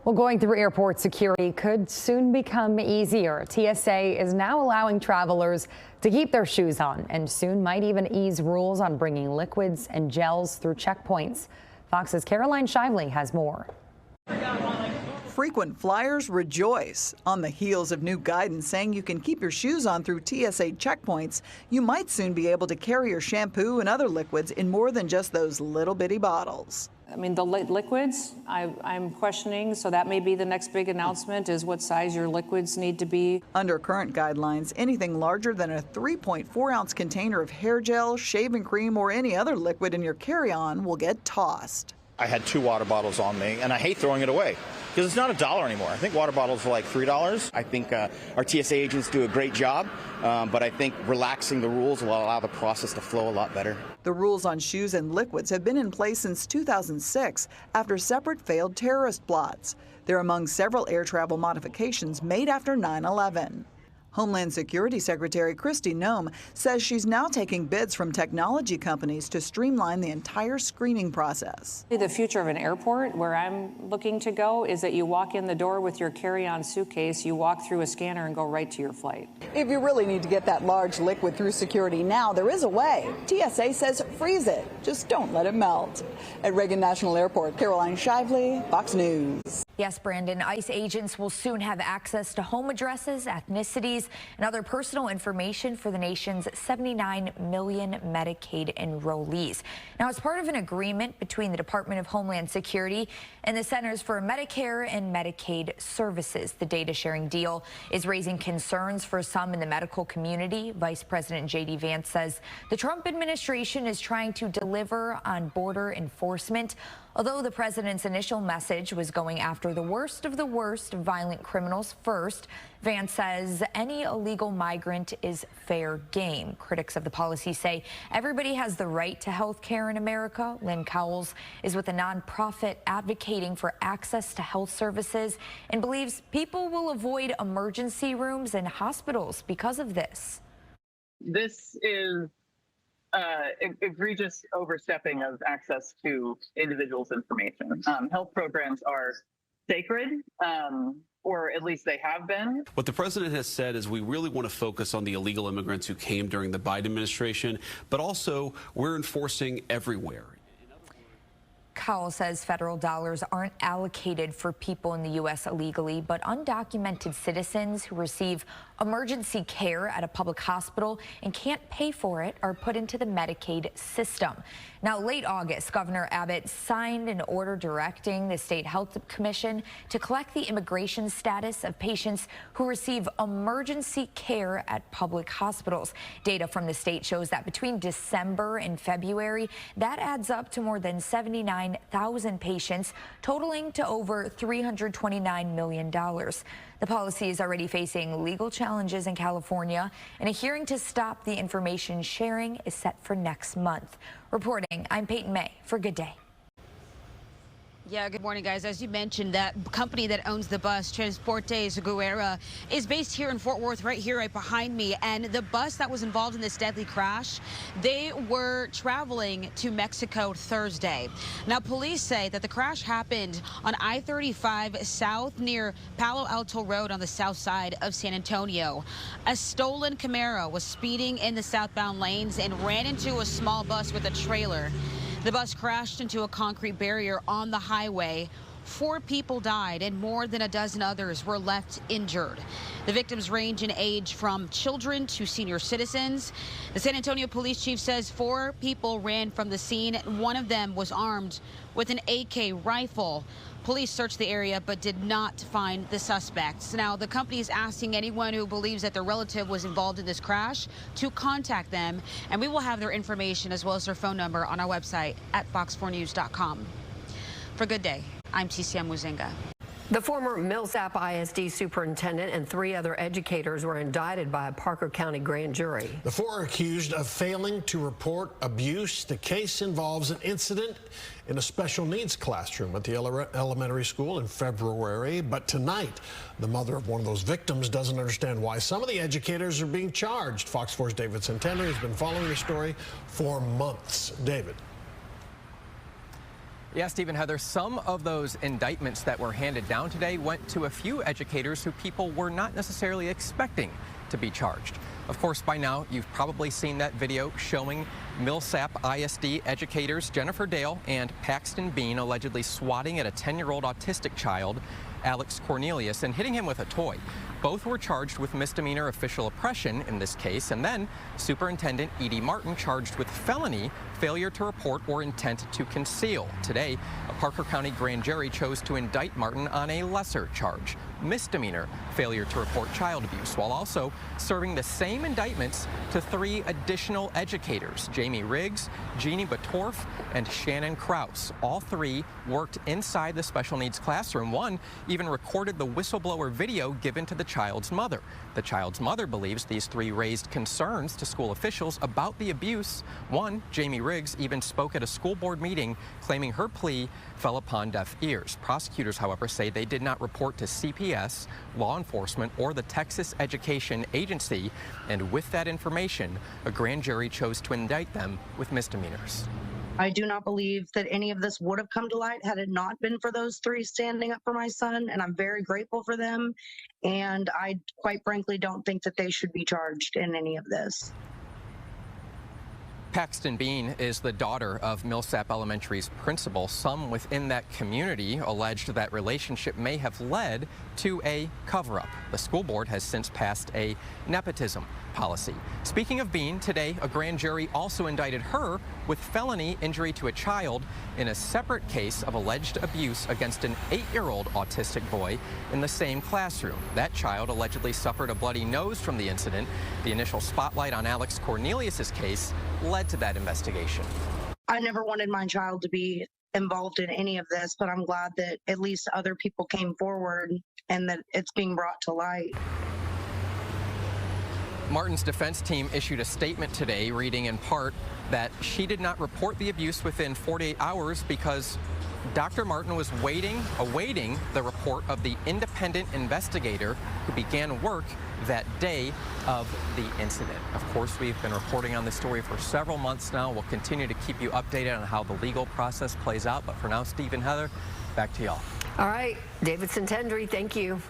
Well, going through airport security could soon become easier. TSA is now allowing travelers to keep their shoes on and soon might even ease rules on bringing liquids and gels through checkpoints. Fox's Caroline Shively has more. Frequent flyers rejoice. On the heels of new guidance saying you can keep your shoes on through TSA checkpoints, you might soon be able to carry your shampoo and other liquids in more than just those little bitty bottles. I mean, the liquids, I'm questioning, so that may be the next big announcement is what size your liquids need to be. Under current guidelines, anything larger than a 3.4-ounce container of hair gel, shaving cream, or any other liquid in your carry-on will get tossed. I had 2 water bottles on me, and I hate throwing it away because it's not $1 anymore. I think water bottles are like $3. I think our TSA agents do a great job, but I think relaxing the rules will allow the process to flow a lot better. The rules on shoes and liquids have been in place since 2006 after separate failed terrorist plots. They're among several air travel modifications made after 9/11. Homeland Security Secretary Kristi Noem says she's now taking bids from technology companies to streamline the entire screening process. The future of an airport, where I'm looking to go, is that you walk in the door with your carry-on suitcase, you walk through a scanner and go right to your flight. If you really need to get that large liquid through security now, there is a way. TSA says freeze it. Just don't let it melt. At Reagan National Airport, Caroline Shively, Fox News. Yes, Brandon, ICE agents will soon have access to home addresses, ethnicities, and other personal information for the nation's 79 million Medicaid enrollees. Now, as part of an agreement between the Department of Homeland Security and the Centers for Medicare and Medicaid Services, the data sharing deal is raising concerns for some in the medical community. Vice President J.D. Vance says the Trump administration is trying to deliver on border enforcement. Although the president's initial message was going after the worst of the worst violent criminals first, Vance says any illegal migrant is fair game. Critics of the policy say everybody has the right to health care in America. Lynn Cowles is with a nonprofit advocating for access to health services and believes people will avoid emergency rooms and hospitals because of this. This is egregious overstepping of access to individuals' information. Health programs are sacred, or at least they have been. What the president has said is we really want to focus on the illegal immigrants who came during the Biden administration, but also we're enforcing everywhere. Cowell says federal dollars aren't allocated for people in the U.S. illegally, but undocumented citizens who receive emergency care at a public hospital and can't pay for it are put into the Medicaid system. Now, late August, Governor Abbott signed an order directing the State Health Commission to collect the immigration status of patients who receive emergency care at public hospitals. Data from the state shows that between December and February, that adds up to more than 79,000 patients, totaling to over $329 million. The policy is already facing legal challenges in California, and a hearing to stop the information sharing is set for next month. Reporting, I'm Peyton May for Good Day. Yeah, good morning, guys. As you mentioned, that company that owns the bus, Transportes Guerra, is based here in Fort Worth, right behind me. And the bus that was involved in this deadly crash, they were traveling to Mexico Thursday. Now, police say that the crash happened on I-35 south near Palo Alto Road on the south side of San Antonio. A stolen Camaro was speeding in the southbound lanes and ran into a small bus with a trailer. The bus crashed into a concrete barrier on the highway. 4 people died and more than a dozen others were left injured. The victims range in age from children to senior citizens. The San Antonio police chief says 4 people ran from the scene. One of them was armed with an AK rifle. Police searched the area but did not find the suspects. Now, the company is asking anyone who believes that their relative was involved in this crash to contact them, and we will have their information as well as their phone number on our website at fox4news.com. For Good Day, I'm TCM Muzinga. The former Millsap ISD superintendent and 3 other educators were indicted by a Parker County grand jury. The 4 are accused of failing to report abuse. The case involves an incident in a special needs classroom at the elementary school in February. But tonight, the mother of one of those victims doesn't understand why some of the educators are being charged. Fox 4's David Centeno has been following the story for months. David. Yeah, Steve and Heather, some of those indictments that were handed down today went to a few educators who people were not necessarily expecting to be charged. Of course, by now, you've probably seen that video showing Millsap ISD educators Jennifer Dale and Paxton Bean allegedly swatting at a 10-year-old autistic child, Alex Cornelius, and hitting him with a toy. Both were charged with misdemeanor official oppression in this case, and then Superintendent Edie Martin charged with felony failure to report or intent to conceal. Today, a Parker County grand jury chose to indict Martin on a lesser charge, misdemeanor failure to report child abuse, while also serving the same indictments to 3 additional educators, Jamie Riggs, Jeannie Batorf, and Shannon Kraus. All 3 worked inside the special needs classroom. One even recorded the whistleblower video given to the child's mother. The child's mother believes these 3 raised concerns to school officials about the abuse. One, Jamie Riggs, even spoke at a school board meeting claiming her plea fell upon deaf ears. Prosecutors, however, say they did not report to CPS, law enforcement, or the Texas Education Agency, and with that information, a grand jury chose to indict them with misdemeanors. I do not believe that any of this would have come to light had it not been for those 3 standing up for my son, and I'm very grateful for them, and I quite frankly don't think that they should be charged in any of this. Paxton Bean is the daughter of Milsap Elementary's principal. Some within that community alleged that relationship may have led to a cover-up. The school board has since passed a nepotism policy. Speaking of Bean, today a grand jury also indicted her with felony injury to a child in a separate case of alleged abuse against an 8-year-old autistic boy in the same classroom. That child allegedly suffered a bloody nose from the incident. The initial spotlight on Alex Cornelius's case led to that investigation. I never wanted my child to be involved in any of this, but I'm glad that at least other people came forward and that it's being brought to light. Martin's defense team issued a statement today reading in part that she did not report the abuse within 48 hours because Dr. Martin was awaiting the report of the independent investigator who began work that day of the incident. Of course, we've been reporting on this story for several months now. We'll continue to keep you updated on how the legal process plays out. But for now, Steve and Heather, back to y'all. All right, David Santendry, thank you.